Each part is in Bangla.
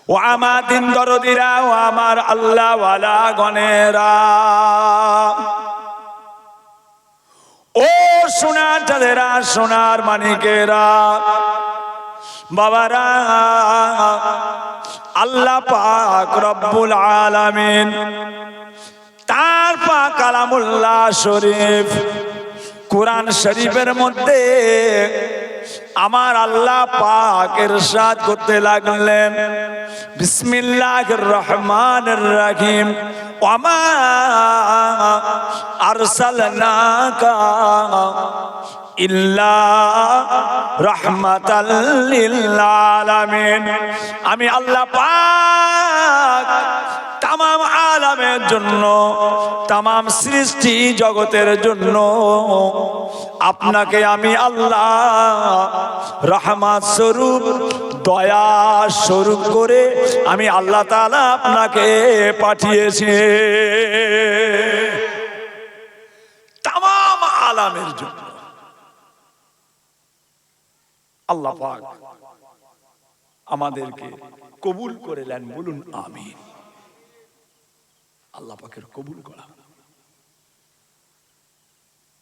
ও আমার দিন দরদিরা, ও আমার আল্লাহ ওয়ালা গণেরা, ও সোনার চাঁদেরা, সোনার মানিকেরা, বাবারা, আল্লাহ পাক রব্বুল আলামিন তার পাক কালামুল্লাহ শরীফ কুরআন শরীফের মধ্যে আমার আল্লাহ পাক ইরশাদ করতে লাগলেন, বিসমিল্লাহির রহমানির রহিম, ওয়া আরসালনাকা ইল্লা রাহমাতাল লিল আলামিন। আমি আল্লাহ পাক তামাম আলামের জন্য, তামাম সৃষ্টি জগতের জন্য আপনাকে আমি আল্লাহ রহমত স্বরূপ, দয়া স্বরূপ করে আমি আল্লাহ তাআলা আপনাকে পাঠিয়েছি তামাম আলামের জন্য। আল্লাহ পাক আমাদেরকে কবুল করে নেন, বলুন আমিন। আল্লাহ পাকের কবুল করা।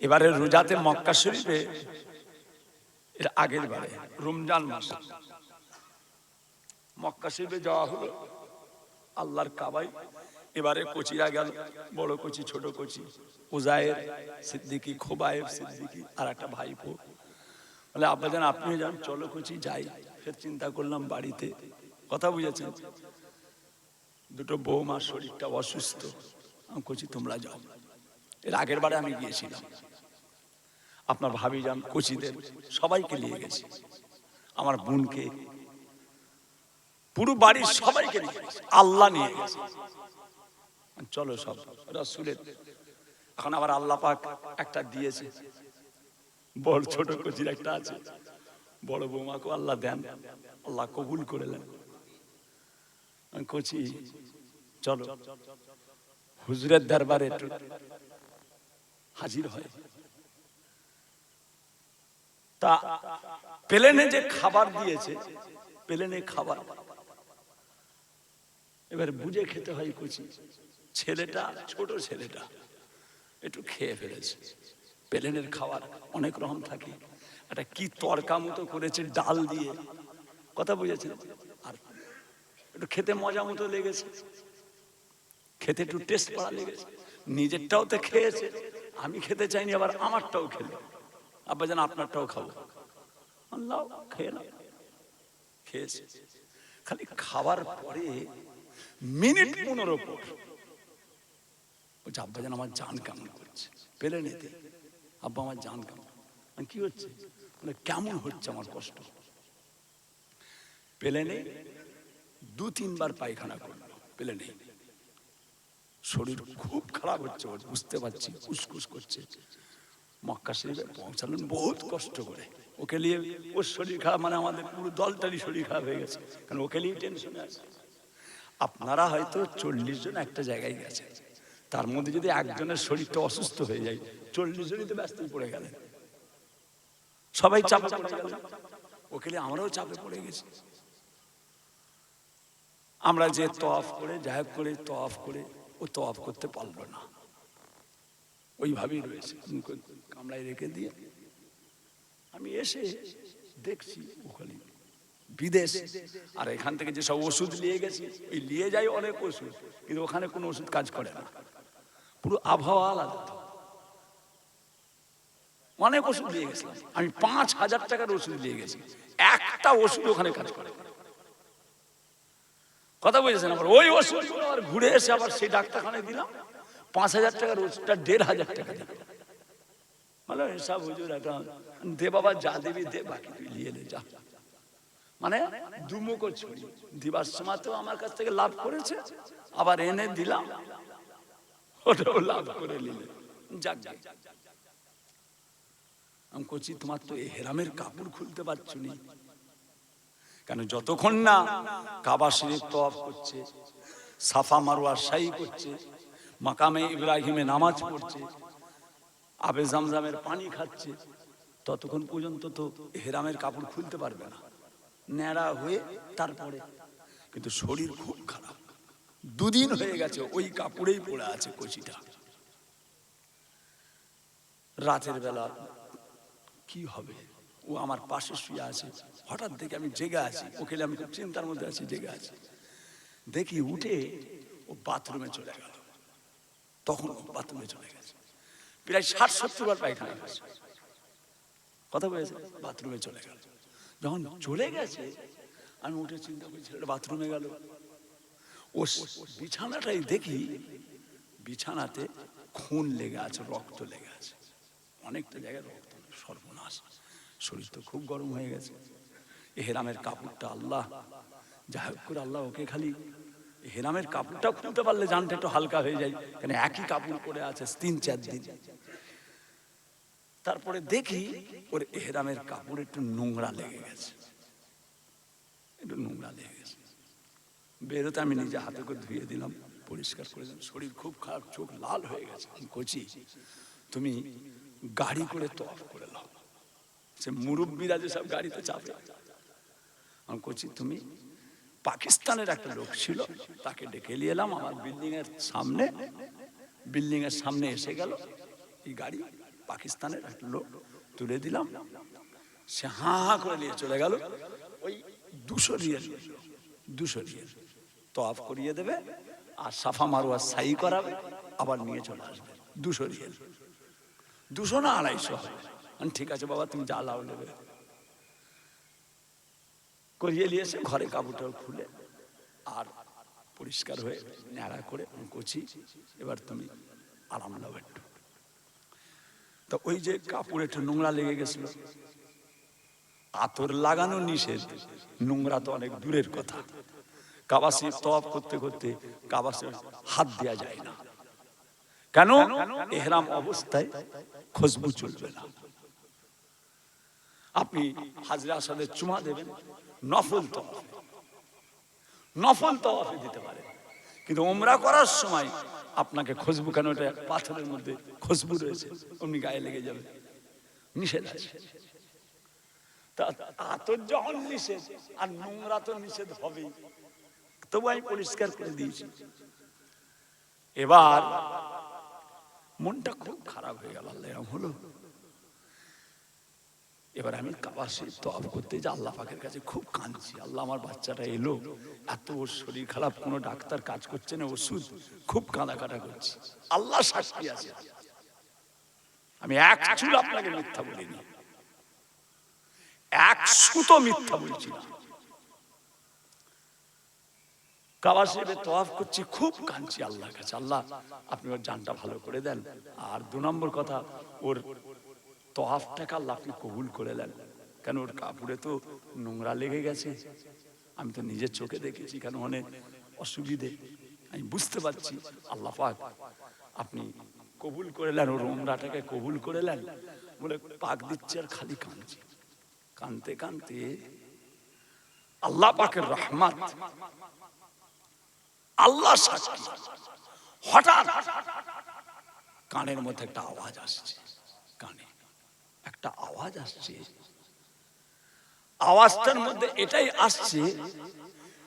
এবারে রোজাতে মক্কা শরীফে, এর আগের বারে রমজান মাসে মক্কা শরীফে যাওয়া হলো, আল্লাহর কাবায়। এবারে কোচিরা গেল, বড় কোচি, ছোট কোচি, উজায়ের সিদ্দিকী, খোবায়েব সিদ্দিকী আর একটা ভাইপো বলে, আব্বাজান আপনিও যান, চলো কোচি যাই। ফের চিন্তা করলাম বাড়িতে, কথা বুঝেছেন, দুটো বৌমা শরীরটা অসুস্থ, আমি কোচি তোমরা যাও। এর আগের বারে আমি গিয়েছিলাম, আপনার ভাবি যান, কোচিদের সবাইকে নিয়ে গেছি, আমার বোনকে, পুরো বাড়ির সবাইকে নিয়ে গেছি, আল্লাহ নিয়ে গেছে। চলো সব রাসূলের। এখন আবার আল্লাহ পাক একটা দিয়েছে, বড় ছোট কোচির একটা আছে, বড় বৌমাকে আল্লাহ দেন, আল্লাহ কবুল করে নেন। কোচি চলো হুজুরের দরবারে একটু হাজির হয়। তা প্লেনে যে খাবার দিয়েছে, প্লেনে খাবার এবার বুঝে খেতে হয়। কোচি ছেলেটা, ছোট ছেলেটা একটু খেয়ে ফেলেছে। প্লেনের খাবার অনেক রকম থাকে, একটা কি তরকা মতো করেছে ডাল দিয়ে, কথা বুঝেছেন, আর একটু খেতে মজা মতো লেগেছে, খেতে একটু টেস্ট করা লেগেছে। নিজেরটাও তো খেয়েছে, আমি খেতে চাইনি, আবার আমারটাও খেলো। আব্বা যেন আপনারটাও খাবো, আল্লাহ খেয়ে না, খেয়েছে। খালি খাবার পরে মিনিট 15 পর বলছে, আব্বা যেন আমার জান কেমন করছে। পেলে নিতে, আব্বা আমার জান কেমন, কি হচ্ছে, মানে কেমন হচ্ছে আমার কষ্ট। প্লেনে 2-3 বার পায়খানা করলো, প্লেনে শরীর খুব খারাপ হচ্ছে, বুঝতে পারছি, উসকুস করছে। মক্কা শরীফে পৌঁছালেন বহুত কষ্ট করে। ওকে নিয়ে, ওর শরীর খারাপ মানে আমাদের পুরো দলটারই শরীর খারাপ হয়ে গেছে, কারণ ওকে নিয়ে টেনশনে আছে। আপনারা হয়তো 40 জন একটা জায়গায় গেছে, তার মধ্যে যদি একজনের শরীরটা অসুস্থ হয়ে যায়, 40 জনই তো ব্যস্ত পড়ে গেলেন, সবাই চাপে পড়ে গেলেন। ওকে নিয়ে আমরাও চাপে পড়ে গেছি। আমরা যে তওয়াফ করে, যাই করে তওয়াফ করে, ও তওয়াফ করতে পারলো না, ওইভাবেই রয়েছে, কামড়ায় রেখে দিয়ে আমি এসে দেখছি ওখানে বিদেশ, আর এখান থেকে যে সব ওষুধ নিয়ে গেছি, ওই নিয়ে যাই অনেক ওষুধ, কিন্তু ওখানে কোনো ওষুধ কাজ করে না, পুরো আবহাওয়া আলাদা। অনেক ওষুধ নিয়ে গেছিলাম আমি, 5000 টাকার ওষুধ নিয়ে গেছি, একটা ওষুধ ওখানে কাজ করে, কথা বুঝেছেন। আবার ওই ওষুধ আবার ঘুরে এসে আবার সেই ডাক্তারখানায় দিলাম, 5000 টাকার ওষুধটা 1500 টাকা দিলাম। মানে হিসাব হুজুর একটা দে বাবা, যা দিবি দে, বাকি তুই নিয়ে নে যা। মানে দুমুখো ছড়ি, দিবার সময় তো আমার কাছ থেকে লাভ করেছে, আবার এনে দিলাম, ওটাও লাভ করে নিলে। যাক, আমি করছি, তোমার তো এই হেরামের কাপড় খুলতে পারছো নি কেন? যতক্ষণ না কাবা শরীফ তওয়াফ করছে, সাফা মারওয়া সাই করছে, মাকামে ইব্রাহিমে নামাজ পড়ছে, আবে জামজামের পানি খাচ্ছে, ততক্ষণ পর্যন্ত তো হেরামের কাপড় খুলতে পারবে না, ন্যাড়া হয়ে তারপরে। কিন্তু শরীর খুব খারাপ। 2 দিন হয়ে গেছে ওই কাপড়েই পড়ে আছে কচিটা। রাতের বেলা কি হবে, ও আমার পাশে শুয়ে আছে, হঠাৎ দেখে আমি জেগে আছি, ওকে আমি খুব চিন্তার মধ্যে আছি, জেগে আছি, দেখি উঠে ও বাথরুমে চলে গেল। তখন ও বাথরুমে চলে গেছে, প্রায় 60-70 বার পায়খানা গেছে, কথা বলেছে, বাথরুমে চলে গেল। যখন চলে গেছে আমি উঠে চিন্তা করি ছেলেটা বাথরুমে গেল, ও বিছানাটাই দেখি বিছানাতে খুন লেগে আছে, রক্ত লেগে আছে, অনেকটা জায়গায় রক্ত। সর্বনাশ, শরীর তো খুব গরম হয়ে গেছে। এহরামের কাপড়টা আল্লাহ যাই হোক করে আল্লাহ ওকে খালি এহরামের কাপড়টা খুলতে পারলে জানটা একটু হালকা হয়ে যায়, কেন একই কাপড় পরে আছে 3-4 দিন। তারপরে দেখি ওর এহরামের কাপড় একটু নোংরা লেগে গেছে, একটু নোংরা লেগে গেছে। বেরোতে আমি নিজে হাতে করে ধুয়ে দিলাম, পরিষ্কার করে দিলাম। শরীর খুব খারাপ, চোখ লাল হয়ে গেছে। আমি কচি তুমি গাড়ি করে তওয়াফ করে নাও, সে মুরব্বীরা যে সব গাড়িতে চাপে। আমি কচি তুমি পাকিস্তানের একটা লোক ছিল, তাকে ডেকে নিয়ে এলাম আমার বিল্ডিং এর সামনে এসে গেল এই গাড়ি, পাকিস্তানের একটা লোক তুলে দিলাম, সে হাঁ করে নিয়ে চলে গেল। ওই 200 রিয়াল তওয়াফ করিয়ে দেবে আর সাফা মারওয়া সাই করাবে, আবার নিয়ে চলে আসবে। 200 রিয়াল, 200 না 250। ঠিক আছে বাবা, তুমি যা লাও নেবে। করিয়ে নিয়েছে, ঘরে কাপড়টা খুলে আর পরিষ্কার হয়ে ন্যাড়া করে কচি এবার তুমি আরাম নাও একটু। তো ওই যে কাপড়ে একটু নোংরা লেগে গেছিল, আতর লাগানো নিষেধ, নোংরা তো অনেক দূরের কথা। কাবা শরীফ তওয়াফ করতে করতে কাবা শরীফ হাত দেওয়া যায় না, কেন? ইহরাম অবস্থায় খুশবু চলবে না। আপনি হাজরে আসওয়াদে চুমা দেবেন নফল তওয়াফে দিতে পারেন, কিন্তু উমরা করার সময় আপনাকে খুশবু, কেন এটা পাথরের মধ্যে খুশবু রয়েছে, অমনি গায়ে লেগে যাবে, নিষেধ আছে। তা আতর যখন নিষেধ আর নোংরা তো নিষেধ হবেই, তবু আমি পরিষ্কার করে দিয়েছি। এবার মনটা খুব খারাপ হয়ে গেল, আল্লাহ হলো। এবার আমি কাবা শরীফ তওয়াফ করতে যে আল্লাহ পাকের কাছে খুব কাঁদছি, আল্লাহ আমার বাচ্চাটা এলো, এত ওর শরীর খারাপ, কোনো ডাক্তার কাজ করছে না, ওষুধ, খুব কাঁদাকাটা করছি। আল্লাহ সাক্ষী আছে, আমি এক চুল আপনাকে মিথ্যা বলিনি, এক সুতো মিথ্যা বলছি না। কাবা শরীফে তওয়াফ করছি, খুব কাঁদছি আল্লাহর কাছে, আল্লাহ আপনি ওর জানটা ভালো করে দেন। আর 2 নম্বর কথা, ওর তওয়াফটাকে আল্লাহ আপনি কবুল করে দেন, কেন ওর কাপড়ে তো নোংরা লেগে গেছে, আমি তো নিজের চোখে দেখেছি, কেন অনেক অসুবিধে আমি বুঝতে পারছি। আল্লাহ পাক আপনি কবুল করে নেন, ওর উমরাটাকে কবুল করে নেন বলে পাক দিচ্ছে, আর খালি কাঁদছি। কাঁদতে কাঁদতে আল্লাহ পাকের রহমত, আল্লাহ সাক্ষী, হঠাৎ কানের মধ্যে একটা আওয়াজ আসছে, কানে একটা আওয়াজ আসছে। আওয়াজটার মধ্যে এটাই আসছে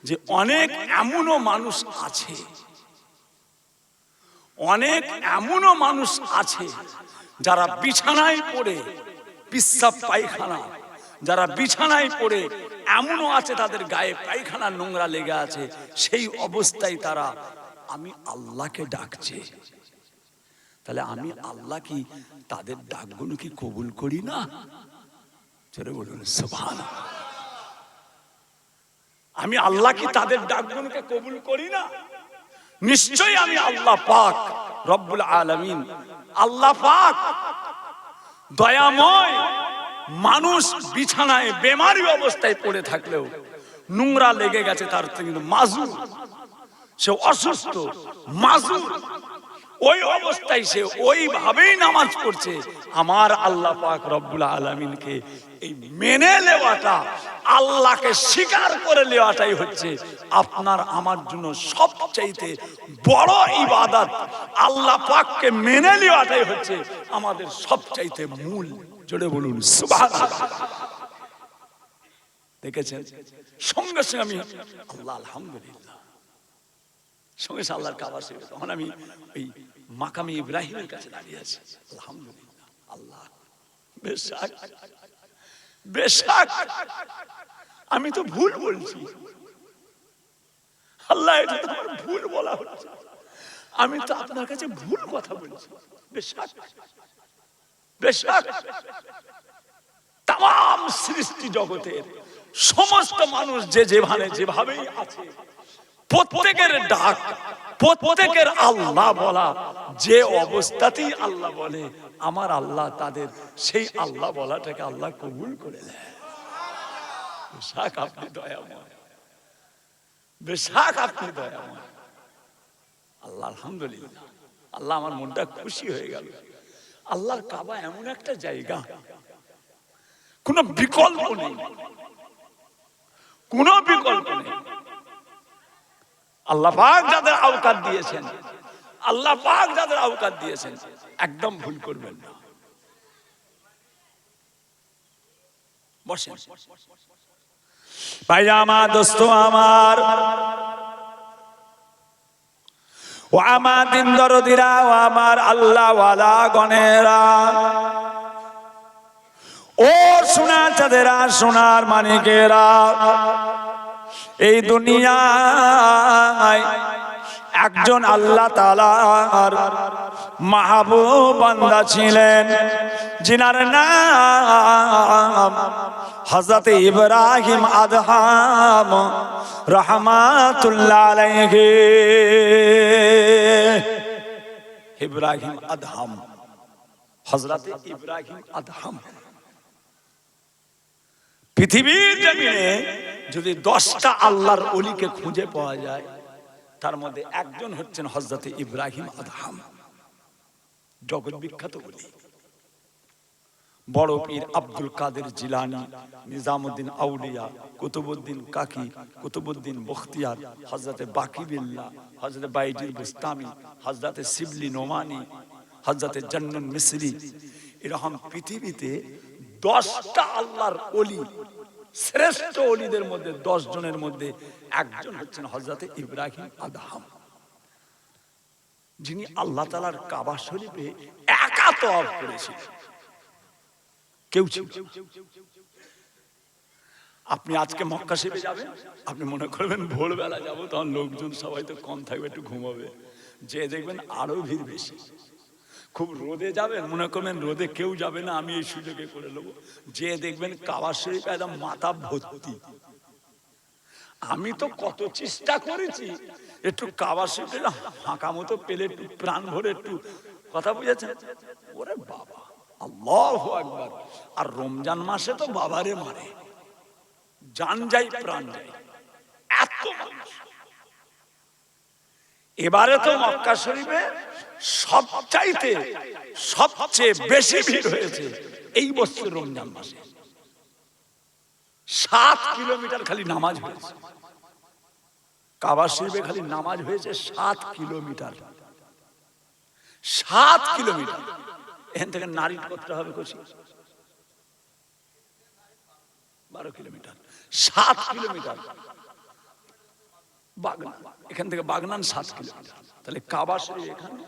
যে অনেক এমনও মানুষ আছে, অনেক এমনও মানুষ আছে যারা বিছানায় পড়ে পিচ্ছাপ পায়খানা, যারা বিছানায় পড়ে এমনও আছে তাদের গায়ে পায়খানা নোংরা লেগে আছে, সেই অবস্থায় তারা আমি আল্লাহকে ডাকছে। তাহলে আমি আল্লাহ কি তাদের ডাকগুলো কি কবুল করি না? চলে বলুন সুবহানাল্লাহ। আমি আল্লাহ কি তাদের ডাকগুলোকে কবুল করি না? নিশ্চয়ই আমি আল্লাহ পাক রব্বুল আলামিন, আল্লাহ পাক দয়াময়। মানুষ বিছানায় বেমারি অবস্থায় পড়ে থাকলেও নোংরা লেগে গেছে, তার কিন্তু মাজুর, সে অসুস্থ মাজুর, ওই অবস্থায় সে ওইভাবেই নামাজ পড়ছে। আমার আল্লাহ পাক রব্বুল আলামিনকে এই মেনে নেওয়াটা, আল্লাহকে স্বীকার করে নেওয়াটাই হচ্ছে আপনার আমার জন্য সবচাইতে বড় ইবাদত। আল্লাহ পাককে মেনে নেওয়াটাই হচ্ছে আমাদের সবচাইতে মূল। জোরে বলুন সুবহানাল্লাহ। দেখেছেন? সঙ্গে সঙ্গে আমি আল্লাহ আলহামদুলিল্লাহ, সঙ্গে সঙ্গে আল্লাহর কাবা শরীফ, তখন আমি ওই মাকামে ইব্রাহিমের কাছে দাঁড়িয়ে আছি। আলহামদুলিল্লাহ, আল্লাহ বেশাক বেশাক আমি তো ভুল বলছি, আল্লাহ এটা তো আমার ভুল বলা হচ্ছে, আমি তো আপনার কাছে ভুল কথা বলছি। বেশাক বেশাক তাম সৃষ্টি জগতের সমস্ত মানুষ যে যেভাবেই আছে, প্রত্যেকের ডাক, প্রত্যেকের আল্লাহ বলা, যে অবস্থাতেই আল্লাহ বলে আমার আল্লাহ, তাদের সেই আল্লাহ বলাটাকে আল্লাহ কবুল করে নেয়। বেশাক আপনি দয়াময়, বেশাক আপনি দয়াময়। আল্লাহ আলহামদুলিল্লাহ, আল্লাহ আমার মনটা খুশি হয়ে গেল। আল্লাহর কাবা এমন একটা জায়গা, কোনো বিকল্প নেই, কোনো বিকল্প নেই। আল্লাহ পাক যাদের আওকাত দিয়েছেন, আল্লাহ পাক যাদের আওকাত দিয়েছেন, একদম ভুল করবেন না। বসেন ভাই আমার, দোস্ত আমার, ও আমার দিন দরদিরা, ও আমার আল্লাহ ওয়ালা গণেরা, ও সোনার চাঁদেরা, সোনার মানিকেরা, এই দুনিয়ায় একজন আল্লাহ তাআলার মাহবুব বান্দা ছিলেন, যিনার নাম হযরত ইব্রাহিম আদহাম রাহমাতুল্লাহ আলাইহি। ইব্রাহিম আদহাম, হযরত ইব্রাহিম আদহাম। পৃথিবীর জমিনে যদি 10টা আল্লাহর ওলিকে খুঁজে পাওয়া যায়, তার মধ্যে একজন হচ্ছেন হযরত ইব্রাহিম আদহাম, জগৎ বিখ্যাত ওলি। বড় পীর আব্দুল কাদের জিলানী, নিজামুদ্দিন আউলিয়া, কুতুবউদ্দিন কাকি, কুতুবউদ্দিন বখতিয়ার, হযরত বাকি বিল্লাহ, হযরত বাইজির বুস্তামি, হযরত শিবলি নোমানি, হযরত জান্নুন মিসরি, এরকম পৃথিবীতে 10টা আল্লাহর ওলি, শ্রেষ্ঠ ওলিদের মধ্যে 10 জনের মধ্যে একজন হচ্ছেন হযরত ইব্রাহিম আদহাম, যিনি আল্লাহ তাআলার কাবা শরীফে একা তওয়াফ করেছিলেন। কেউ ছিল। আপনি আজকে মক্কা শরীফে যাবেন, আপনি মনে করবেন ভোরবেলা যাবো, তখন লোকজন সবাই তো কম থাকবে, একটু ঘুমাবে, যে দেখবেন আরো ভিড় বেশি। খুব রোদে যাবেন, মনে করবেন রোদে কেউ যাবে না, আমি এই সুযোগে করে নেবো, যে দেখবেন কাবা শরীফ একদম মাথা ভর্তি। আমি তো কত চেষ্টা করেছি একটু কাবা শরীফে ফাঁকা মতো পেলে একটু প্রাণ ভরে একটু কথা বুঝেছেন। ওরে বাবা, আল্লাহু আকবার। আর রমজান মাসে তো বাবারে মারে, জান যায় প্রাণ যায়, এত মানুষ। এবারে তো মক্কা শরীফে সবচেয়ে বেশি ভিড় হয়েছে এই বছর রমজান মাসে। 7 কিলোমিটার খালি নামাজ হয়েছে কাবা শরীফে, খালি নামাজ হয়েছে 7 কিলোমিটার। 7 কিলোমিটার। এখান থেকে নারী করতে হবে কোচি 12 কিলোমিটার, 7 কিলোমিটার। বাগনান, এখান থেকে বাগনান 7 কিলোমিটার। তাহলে কাবা শরীফ এখানে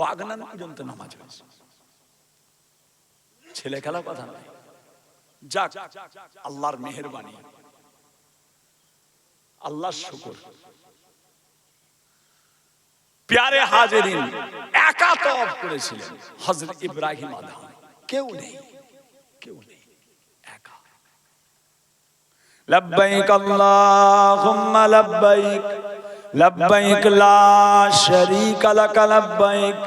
বাগনান পর্যন্ত নামাজ হয়েছে। ছেলে খেলা কথা নয়। যাক, আল্লাহর মেহেরবানি, আল্লাহর শুকর। প্যারে হাজেরিন, একা তওয়াফ করেছিলেন হযরত ইব্রাহিম আদহাম। কেউ নেই, কেউ নেই, একা। লব্বাইক আল্লাহুম্মা লব্বাইক, লব্বাইক লা শারীকা লাক লব্বাইক,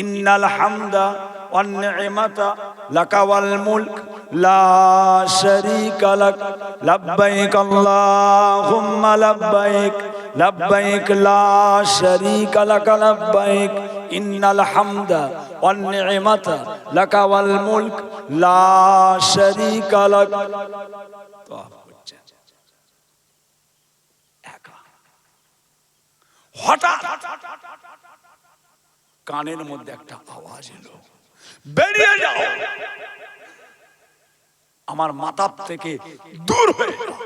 ইন্নাল হামদা ওয়ান নি'মাতা লাকা ওয়াল মুলক লা শারীকা লাক। লব্বাইক আল্লাহুম্মা লব্বাইক, লব্বাইক লা শারীকা লাক লব্বাইক, ইন্নাল হামদা ওয়ান নি'মাতা লাকা ওয়াল মুলক লা শারীকা লাক। হঠাৎ কানের মধ্যে একটা আওয়াজ এলো, বেরিয়ে যাও। আমার মাথার থেকে দূর হয়ে যাও,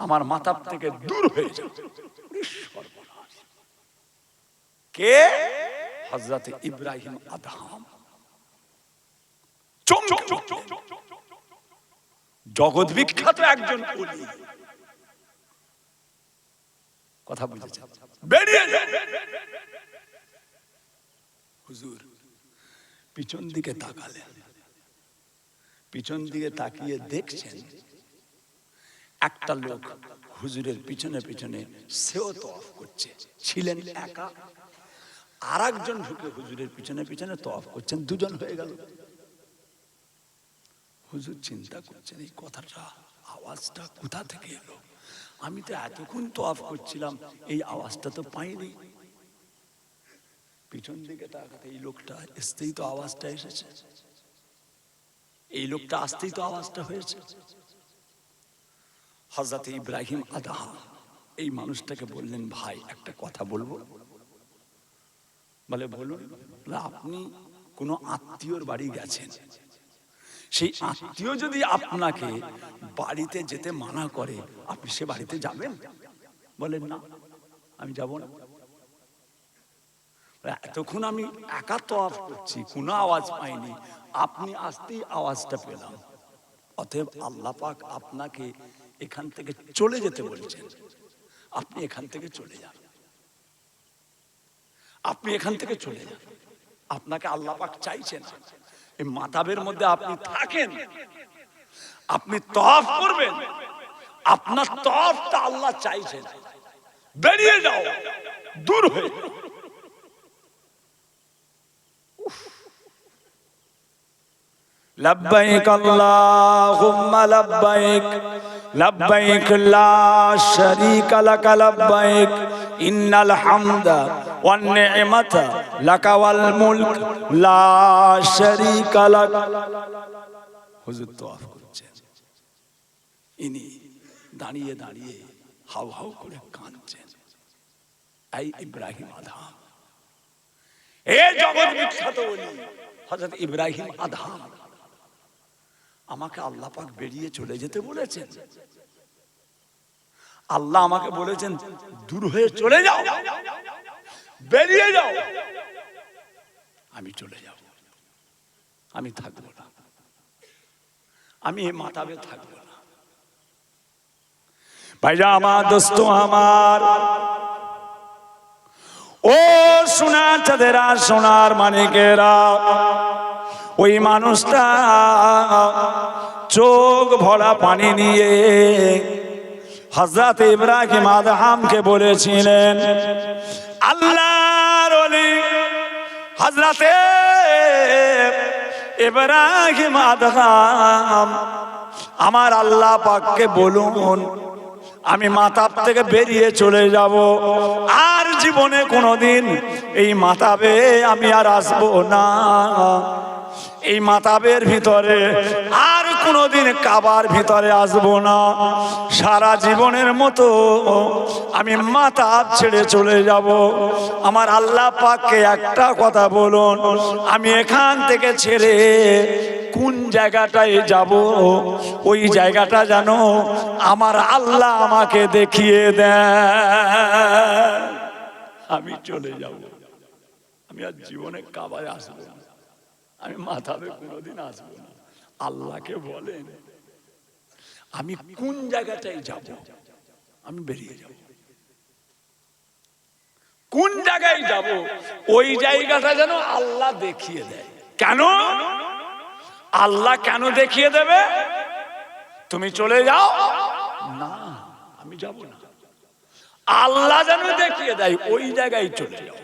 আমার মাথার থেকে দূর হয়ে যাও। কে? হযরত ইব্রাহিম আদহাম। জগৎ বিখ্যাত একজন ওলি। কথা বুঝেছেন? বেরিয়ে যাও। হুজুর পিছন দিকে তাকালেন, পিছন দিকে তাকিয়ে দেখছেন একটা লোক হুজুরের পিছনে পিছনে সেও তওয়াফ করছে। ছিলেন একা, আর একজন ঢুকে হুজুরের পিছনে পিছনে তওয়াফ করছেন, দুজন হয়ে গেল। হুজুর চিন্তা করছেন এই কথাটা, আওয়াজটা কোথা থেকে এলো? আমি তো এতক্ষণ তওয়াফ করছিলাম, এই আওয়াজটা তো পাইনি। পিছন দিকে তাকাতে এই লোকটা আসতেই তো আওয়াজটা এসেছে, এই লোকটা আসতেই তো আওয়াজটা হয়েছে। হযরত ইব্রাহিম আদহাম এই মানুষটাকে বললেন, ভাই একটা কথা বলবো। বলে বলুন। আপনি কোনো আত্মীয়র বাড়ি গেছেন, সেই আত্মীয় যদি আপনাকে বাড়িতে যেতে মানা করে, আপনি সে বাড়িতে যাবেন? বলেন না, আমি যাব না। এতক্ষণ আমি একা তওয়াফ করছি, কোনো আওয়াজ পাইনি, আপনি আসতেই আওয়াজটা পেলাম। অতএব আল্লাহ পাক আপনাকে এখান থেকে চলে যেতে বলছেন, আপনি এখান থেকে চলে যান, আপনি এখান থেকে চলে যান। আপনাকে আল্লাহ পাক চাইছেন এই মাতাবের মধ্যে আপনি থাকেন, আপনি তওয়াফ করবেন, আপনার তওয়াফটা আল্লাহ চাইছেন। বেরিয়ে যাও, দূর হয়ে যাও। লব্বাইক আল্লাহুম্মা লব্বাইক, লব্বাইক লা শারীকা লাক লব্বাইক, ইন্নাল হামদা ওয়ান নি'মাতা লাকা ওয়াল মুলক লা শারীকা লাক। হুজুর তওয়াফ করছেন, ইনি দাঁড়িয়ে দাঁড়িয়ে হাউ হাউ করে কাঁদছেন। এই ইব্রাহিম আদহাম, এ জগৎ বিখ্যাত ওলি হযরত ইব্রাহিম আদহাম, আমাকে আল্লাহ পাক বেরিয়ে চলে যেতে বলেছেন। আল্লাহ আমাকে বলেছেন দূর হয়ে চলে যাও, বেরিয়ে যাও। আমি চলে যাব, আমি থাকবো না, আমি এ মাতাবে থাকবো না। ভাইরা আমার, দোস্ত আমার, ও সোনার চাঁদেরা, সোনার মানিকেরা, ওই মানুষটা চোখ ভরা পানি নিয়ে হযরত ইব্রাহিম আদহামকে বলেছিলেন, আল্লাহর ওলি হযরত ইব্রাহিম আদহাম, আমার আল্লাহ পাককে বলুন আমি মাতাব থেকে বেরিয়ে চলে যাব, আর জীবনে কোনোদিন এই মাতাবে আমি আর আসবো না, এই মাতাবের ভিতরে আর কোনোদিন কাবার ভিতরে আসবো না, সারা জীবনের মতো আমি মাতাব ছেড়ে চলে যাব। আমার আল্লাহ পাককে একটা কথা বলুন, আমি এখান থেকে ছেড়ে কোন জায়গাটায় যাব, ওই জায়গাটা যেন আমার আল্লাহ আমাকে দেখিয়ে দেন, আমি চলে যাব। আমি আর জীবনে কাবায় আসবো না, আমি মাথাবে কোনোদিন আসবো না। আল্লাহকে বলেন আমি কোন জায়গাটায় যাব, আমি বেরিয়ে যাব। কোন জায়গায় যাব, ওই জায়গাটা যেন আল্লাহ দেখিয়ে দেয়। কেন? আল্লাহ কেন দেখিয়ে দেবে? তুমি চলে যাও না, আমি যাব না। আল্লাহ যেন দেখিয়ে দেয় ওই জায়গায় চলে যাও,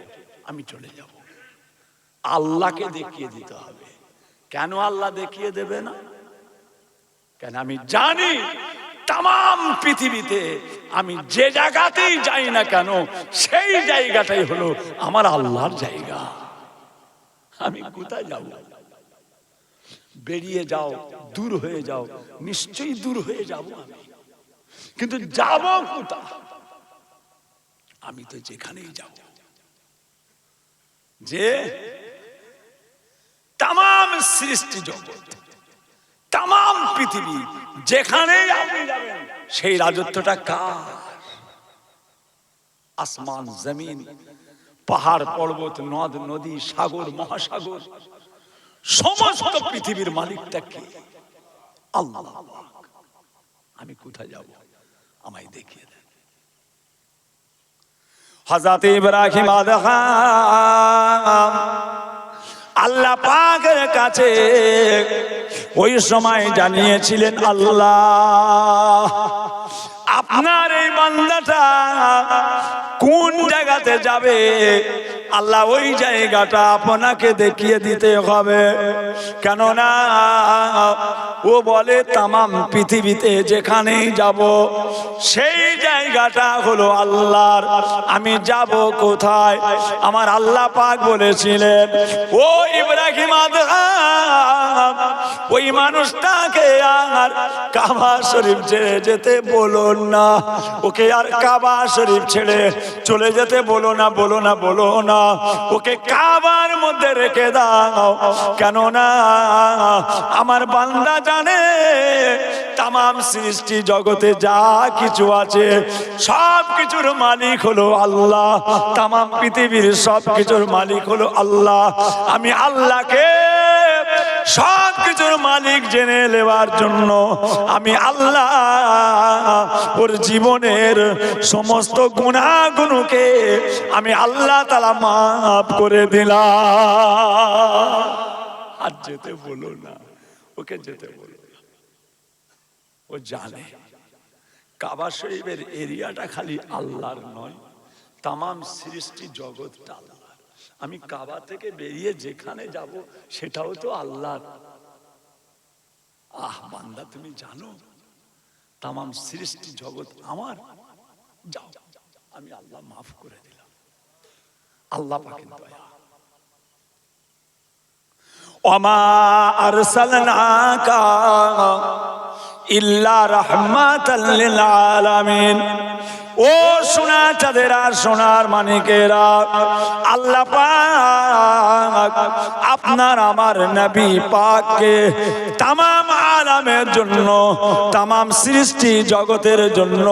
আমি চলে যাব। আল্লাহকে দেখিয়ে দিতে হবে। কেন আল্লাহ দেখিয়ে দেবে না? কেন আমি জানি তাম পৃথিবীতে আমি যে জায়গাতেই যাই না কেন, সেই জায়গাটাই হলো আমার আল্লাহর জায়গা। আমি কোথায় যাব? বেরিয়ে যাও, দূর হয়ে যাও, নিশ্চয়ই দূর হয়ে যাব আমি, কিন্তু যাব কোথায়? আমি তো যেখানেই যাব, যে তাম সৃষ্টি জগৎ তামাম পৃথিবী যেখানেই আপনি যাবেন সেই রাজত্বটা কার? আসমান জমিন, পাহাড় পর্বত, নদ নদী, সাগর মহাসাগর, সমস্ত পৃথিবীর মালিকটা কে? আল্লাহ। আমি কোথায় যাব? আমায় দেখিয়ে দেন। হযরত ইব্রাহিম আদম আল্লাহ পাকের কাছে ওই সময় জানিয়েছিলেন, আল্লাহ আপনার এই বান্দাটা কোন জায়গাতে যাবে, আল্লাহ ওই জায়গাটা আপনাকে দেখিয়ে দিতে হবে। কেননা ও বলে তামাম পৃথিবীতে যেখানেই যাব সেই জায়গাটা হলো আল্লাহর। আমি যাব কোথায়? আমার আল্লাহ পাক বলেছিলেন, ও ইব্রাহিম আদম ওই মানুষটাকে আর কাবা শরীফ ছেড়ে যেতে বলো না, ওকে আর কাবা শরীফ ছেড়ে চলে যেতে বলো না, বলো না, বলো না, ওকে কাবার মধ্যে রেখে দাও। কেননা আমার বান্দা জানে তামাম সৃষ্টি জগতে যা কিছু আছে সব কিছুর মালিক হলো আল্লাহ, তামাম পৃথিবীর সব কিছুর মালিক হলো আল্লাহ। আমি আল্লাহকে সব কিছুর মালিক জেনে নেওয়ার জন্য আমি আল্লাহ ওর জীবনের সমস্ত গুনাহগুলোকে আমি আল্লাহ তাআলা মাফ করে দিলাম। আর যেতে বলো না, ওকে যেতে বলো না। ও জানে কাবা শরীফের এরিয়াটা খালি আল্লাহর নয়, তামাম সৃষ্টি জগৎটা আল্লাহ। আমি কাবা থেকে বেরিয়ে যেখানে যাব সেটাও তো আল্লাহর। আহ বান্দা, তুমি জানো তামাম সৃষ্টি জগৎ আমার। যাও, আমি আল্লাহ মাফ করে দিলাম। আল্লাহ পাকের দয়া। ওমা আরসালনাকা ইল্লা রাহমাতাল লিল আলামিন। ও সোনা চাঁদেরা, সোনার মানিকেরা, আল্লাহ পাক আপনার আমার নবী পাককে তামাম আলামের জন্য, তামাম সৃষ্টি জগতের জন্য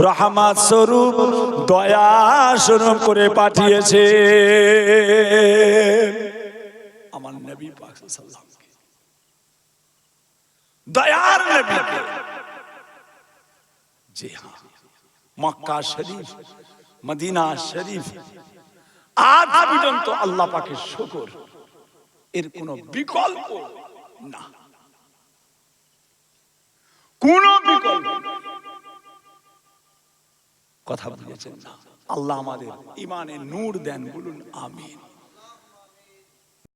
রহমত স্বরূপ, দয়া স্বরূপ করে পাঠিয়েছে আমার নবী পাক সাল্লাল্লাহু আলাইহি ওয়াসাল্লাম, দয়ার নবীকে। জি হ্যাঁ, মক্কা শরীফ, মদিনা শরীফ আজ পর্যন্ত আল্লাহ পাকের শুকর, এর কোনো বিকল্প না, কোনো বিকল্প। কথা বুঝেছেন না? আল্লাহ আমাদের ইমানে নূর দেন, বলুন আমিন।